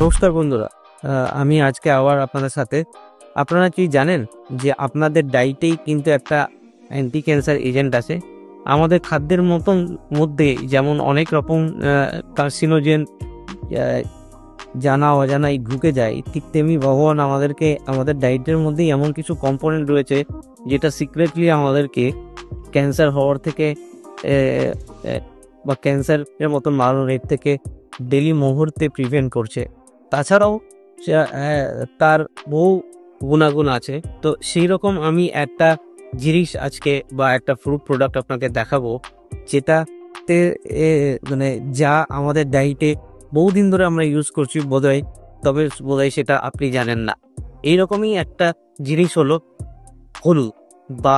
নমস্কার বন্ধুরা, আমি আজকে আবার আপনাদের সাথে। আপনারা কি জানেন যে আপনাদের ডায়েটেই কিন্তু একটা অ্যান্টি ক্যান্সার এজেন্ট আছে। আমাদের খাদ্যের মধ্যে যেমন অনেক রকম কার্সিনোজেন জানা অজানাই ঢুকে যায়, ঠিক তেমনি ভগবান আমাদেরকে আমাদের ডায়েটের মধ্যেই এমন কিছু কম্পোনেন্ট রয়েছে যেটা সিক্রেটলি আমাদেরকে ক্যান্সার হওয়ার থেকে বা ক্যান্সারের মতন মারণ রেট থেকে ডেলি মুহূর্তে প্রিভেন্ট করছে। তাছাড়াও তার বহু গুণাগুণ আছে। তো সেই রকম আমি একটা জিনিস আজকে বা একটা ফ্রুট প্রোডাক্ট আপনাকে দেখাবো, যেটাতে মানে যা আমাদের ডায়েটে বহুদিন ধরে আমরা ইউজ করছি বোধহয় সেটা আপনি জানেন না। এইরকমই একটা জিনিস হলো হলুদ বা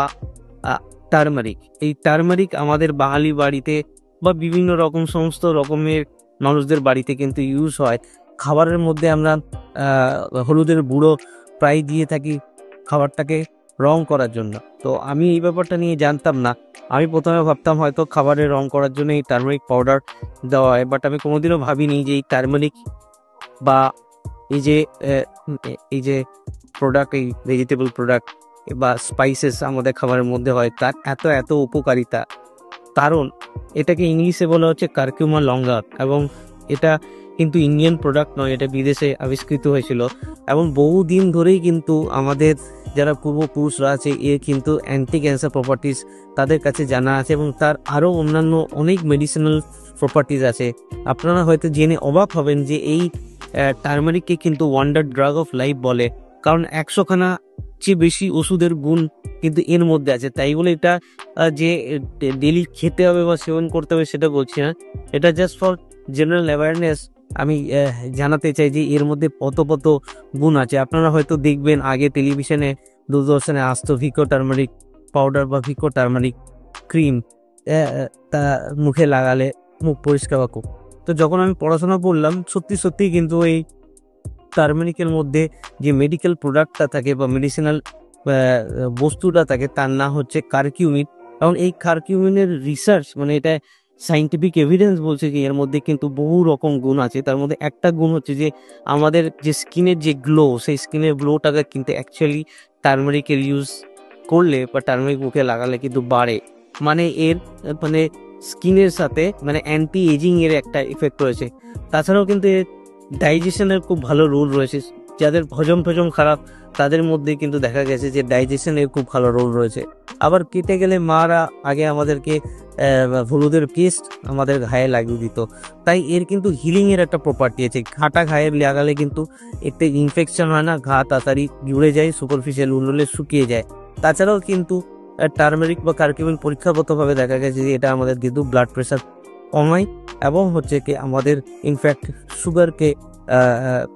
টারমারিক। এই টারমারিক আমাদের বাঙালি বাড়িতে বা বিভিন্ন রকম সমস্ত রকমের মানুষদের বাড়িতে কিন্তু ইউজ হয়। খাবারের মধ্যে আমরা হলুদের গুঁড়ো প্রায় দিয়ে থাকি খাবারটাকে রং করার জন্য। তো আমি এই ব্যাপারটা নিয়ে জানতাম না। আমি প্রথমে ভাবতাম হয়তো খাবারে রং করার জন্য এই টারমারিক পাউডার দেওয়া হয়, বাট আমি কোনোদিনও ভাবিনি যে এই টারমারিক বা এই যে এই যে প্রোডাক্ট, এই ভেজিটেবল প্রোডাক্ট বা স্পাইসেস আমাদের খাবারের মধ্যে হয়, তার এত এত উপকারিতা। কারণ এটাকে ইংলিশে বলা হচ্ছে কারকিউমা লঙ্গা, এবং এটা কিন্তু ইন্ডিয়ান প্রোডাক্ট নয়, এটা বিদেশে আবিষ্কৃত হয়েছিল। এবং বহুদিন ধরেই কিন্তু আমাদের যারা পূর্বপুরুষরা আছে এর কিন্তু অ্যান্টি ক্যান্সার প্রপার্টিস তাদের কাছে জানা আছে, এবং তার আরও অন্যান্য অনেক মেডিসিনাল প্রপার্টিস আছে। আপনারা হয়তো জেনে অবাক হবেন যে এই টার্মারিককে কিন্তু ওয়ান্ডার ড্রাগ অফ লাইফ বলে, কারণ 100খানা চেয়ে বেশি ওষুধের গুণ কিন্তু এর মধ্যে আছে। তাই বলে এটা যে ডেলি খেতে হবে বা সেবন করতে হবে সেটা বলছি না, এটা জাস্ট ফর জেনারেল অ্যাওয়ারনেস। আমি জানাতে চাই যে এর মধ্যে কত কত গুণ আছে। আপনারা হয়তো দেখবেন আগে টেলিভিশনে, দূরদর্শনে আসতো ভিকো টার্মারিক পাউডার বা ভিকো টার্মারিক ক্রিম, তা মুখে লাগালে মুখ পরিষ্কার বা। তো যখন আমি পড়াশোনা করলাম, সত্যি কিন্তু এই টার্মারিকের মধ্যে যে মেডিকেল প্রোডাক্টটা থাকে বা মেডিসিনাল বস্তুটা থাকে তার নাম হচ্ছে কারকিউমিন। এবং এই কারকিউমিনের রিসার্চ, মানে এটা সাইন্টিফিক এভিডেন্স বলছে যে এর মধ্যে কিন্তু বহু রকম গুণ আছে। তার মধ্যে একটা গুণ হচ্ছে যে আমাদের যে স্কিনের যে গ্লো, সেই স্কিনের গ্লোটাকে কিন্তু অ্যাকচুয়ালি টার্মারিকের ইউজ করলে বা টার্মারিক মুখে লাগালে কিন্তু বাড়ে। মানে এর মানে স্কিনের সাথে মানে অ্যান্টি এজিং এর একটা ইফেক্ট রয়েছে। তাছাড়াও কিন্তু এর ডাইজেশনের খুব ভালো রোল রয়েছে। যাদের হজম খারাপ তাদের মধ্যে কিন্তু দেখা গেছে যে ডাইজেশনের খুব ভালো রোল রয়েছে। আবার কেটে গেলে মারা আগে আমাদেরকে হলুদের পেস্ট আমাদের ঘায়ে লাগিয়ে দিত। তাই এর কিন্তু হিলিং এর একটা প্রপার্টি আছে। ঘাটা ঘায়ে লাগালে কিন্তু এতে ইনফেকশন হয় না, ঘা তাড়াতাড়ি জুড়ে যায়, সুপারফিশিয়াল উন্নলে শুকিয়ে যায়। তাছাড়াও কিন্তু টার্মেরিক বা কারকিউমিন পরীক্ষাগতভাবে দেখা গেছে যে এটা আমাদের কিন্তু ব্লাড প্রেশার কমায়, এবং হচ্ছে কি আমাদের ইনফ্যাক্ট সুগারকে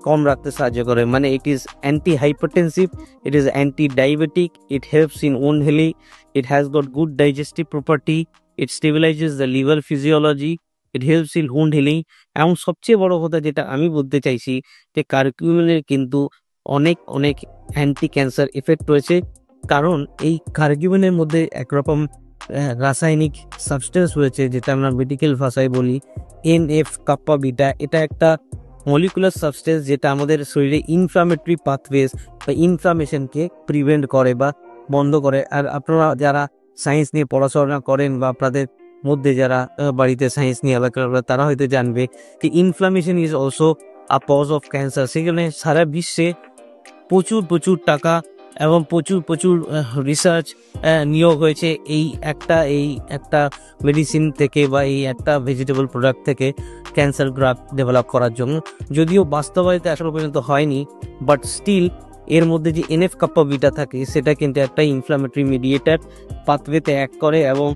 কম রাখতে সাহায্য করে। মানে it is anti hypertensive, it is anti diabetic, it helps in wound healing, it has got good digestive property, it stabilises the liver physiology, it helps in wound healing. এবং সবচেয়ে বড় কথা যেটা আমি বলতে চাইছি যে কারকিউমিনের কিন্তু অনেক অনেক অ্যান্টি ক্যান্সার এফেক্ট রয়েছে। কারণ এই কারকিউমিনের মধ্যে একরকম রাসায়নিক সাবস্টেন্স রয়েছে যেটা আমরা মেডিকেল ভাষায় বলি NF কাপ্পা বিটা। এটা একটা মলিকুলার সাবস্টেন্স যেটা আমাদের শরীরে ইনফ্লামেটরি পাথওয়েজ বা ইনফ্লামেশনকে প্রিভেন্ট করে বা বন্ধ করে। আর আপনারা যারা সায়েন্স নিয়ে পড়াশোনা করেন বা আপনাদের মধ্যে যারা বাড়িতে সায়েন্স নিয়ে আলোচনা করে তারা হয়তো জানবে যে inflammation is also a cause of cancer. সেখানে সারা বিশ্বে প্রচুর টাকা এবং প্রচুর রিসার্চ নিয়োগ হয়েছে এই একটা মেডিসিন থেকে বা এই একটা ভেজিটেবল প্রোডাক্ট থেকে ক্যান্সার ড্রাগ ডেভেলপ করার জন্য। যদিও বাস্তবায়িত এখনো পর্যন্ত হয়নি, বাট স্টিল এর মধ্যে যে NF কাপ্পা বিটা থাকে সেটা কিন্তু একটা ইনফ্লামেটরি মিডিয়েটার পাথওয়েতে অ্যাক্ট করে এবং